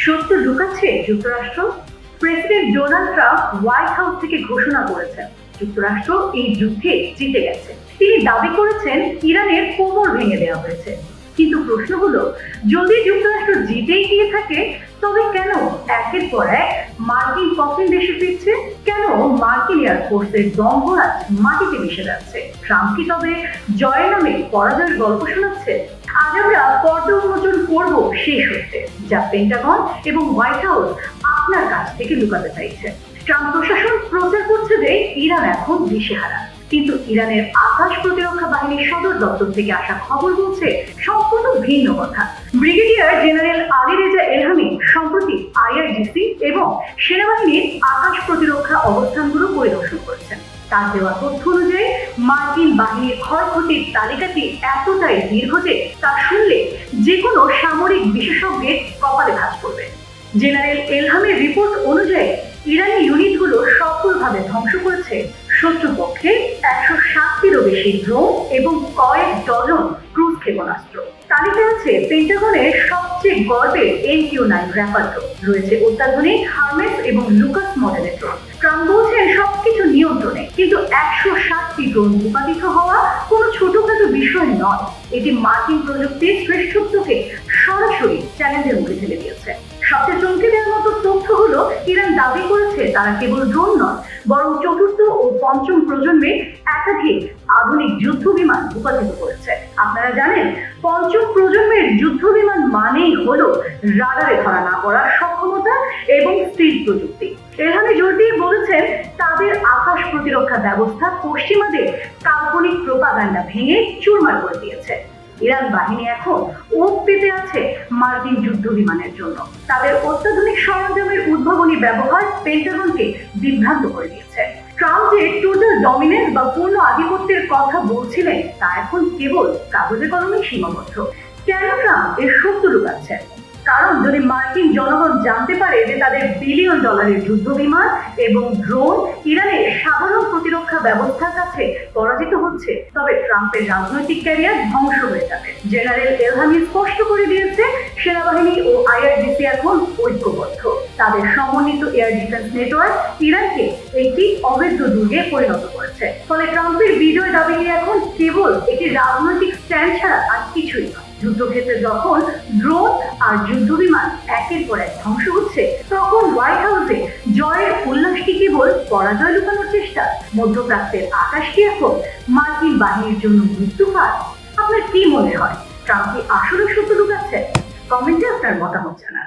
সত্য লুকাচ্ছে যুক্তরাষ্ট্র। President Donald Trump white house থেকে ঘোষণা করেছেন যুক্তরাষ্ট্র এই যুদ্ধে জিতে গেছে। তিনি দাবি করেছেন ইরানের কোমর ভেঙে দেওয়া হয়েছে। কিন্তু প্রশ্ন হলো, যদি যুক্তরাষ্ট্র জিতেই গিয়ে থাকে তবে কেন একের পর এক মার্কিন কফিন দেশে ফিরছে? কেন মার্কিন এয়ারফোর্সের দমঘরাজ মাটিতে মিশে যাচ্ছে? ট্রাম্প কি তবে জয়ের নামে পরাজয়ের গল্প শোনাচ্ছে? আজ আমরা পর্দা উন্মোচন করব সেই সত্যে, যা পেন্টাগন এবং হোয়াইট হাউস আপনার কাছ থেকে লুকাতে চাইছে। ট্রাম্প প্রশাসন প্রচার করছে যে ইরান এখন দিশেহারা, কিন্তু ইরানের আকাশ প্রতিরক্ষা বাহিনীর সদর দপ্তর থেকে আসা খবর বলছে সম্পূর্ণ ভিন্ন কথা। ব্রিগেডিয়ার জেনারেল আলী রেজা এলহামি সম্প্রতি আইআরজিসি এবং সেনাবাহিনীর আকাশ প্রতিরক্ষা অবস্থানগুলো পরিদর্শন করেছেন। তার দেওয়া তথ্য অনুযায়ী মার্কিন বাহিনীর ক্ষয়ক্ষতির তালিকাটি এতটাই দীর্ঘ যে তা শুনলে যে কোনো সামরিক বিশেষজ্ঞের কপালে ভাঁজ করবে। জেনারেল এলহামের রিপোর্ট অনুযায়ী ইরানি ইউনিটগুলো সফলভাবে ধ্বংস করেছে শত্রুপক্ষে 160টিরও বেশি ড্রোন এবং কয়েক ডজন ক্রুজ ক্ষেপণাস্ত্র। তালিকায় আছে পেন্টাগনের সবচেয়ে গর্বের MQ-9 র্যাপার ড্রোন, রয়েছে অত্যাধুনিক হার্মেস এবং লুকাস মডেলের ড্রোন। ট্রাম্প বলছেন সবকিছু নিয়ন্ত্রণে, কিন্তু 160টি ড্রোন ভূপাতিত হওয়া কোনো ছোটখাটো বিষয় নয়। এটি মার্কিন প্রযুক্তির শ্রেষ্ঠত্বকে সরাসরি চ্যালেঞ্জের মুখে ঠেলে দিয়েছে। সবচেয়ে চমকে দেওয়ার মতো তথ্য হলো, ইরান দাবি করেছে তারা কেবল ড্রোন নয়, বরং চতুর্থ ও পঞ্চম প্রজন্মের একাধিক আধুনিক যুদ্ধ বিমান ভূপাতিত করেছে। আপনারা জানেন, পঞ্চম প্রজন্মের যুদ্ধ বিমান মানেই হলো রাডারে ধরা না পড়ার সক্ষমতা এবং স্টিল প্রযুক্তি। এখানে জোর দিয়ে বলেছেন তাদের আকাশ প্রতিরক্ষা ব্যবস্থা পশ্চিমাদের কাল্পনিক প্রোপাগান্ডা ভেঙে চুরমার করে দিয়েছে। ইরান বাহিনী এখন ওপ পেতে আছে মার্কিন যুদ্ধ বিমানের জন্য। তাদের অত্যাধুনিক সরঞ্জামের উদ্ভাবনী ব্যবহার পেন্টাগনকে বিভ্রান্ত করে দিয়েছে। ট্রাম্প যে টোটাল ডমিনেন্স বা পূর্ণ আধিপত্যের কথা বলছিলেন তা এখন কেবল কাগজে কলমে সীমাবদ্ধ। কেন ট্রাম্প এর সত্য লুকাচ্ছেন? কারণ যদি মার্কিন জনগণ জানতে পারে যে তাদের বিলিয়ন ডলারের যুদ্ধ বিমান এবং ড্রোন ইরানের সাধারণ প্রতিরক্ষা ব্যবস্থার কাছে পরাজিত হচ্ছে, তবে ট্রাম্পের রাজনৈতিক ক্যারিয়ার ধ্বংস হয়ে যাবে। জেনারেল এলহামি স্পষ্ট করে দিয়েছে, সেনাবাহিনী ও আইআরজিসি এখন ঐক্যবদ্ধ। তাদের সমন্বিত এয়ার ডিফেন্স নেটওয়ার্ক ইরানকে একটি অবৈধ দুর্গে পরিণত করেছে। ফলে ট্রাম্পের বিজয় দাবি এখন কেবল একটি রাজনৈতিক স্ট্যান্ড ছাড়া আর কিছুই নয়। যুদ্ধক্ষেত্রে যখন ড্রোন আর যুদ্ধ বিমান একের পর এক ধ্বংস হচ্ছে, তখন হোয়াইট হাউসে জয়ের উল্লাসটি কেবল পরাজয় লুকানোর চেষ্টা। মধ্যপ্রাচ্যের আকাশ কি এখন মার্কিন বাহিনীর জন্য মৃত্যুফাত? আপনার কি মনে হয়, ট্রাম্প কি আসলে সত্য লুকাচ্ছে? কমেন্টে আপনার মতামত জানান।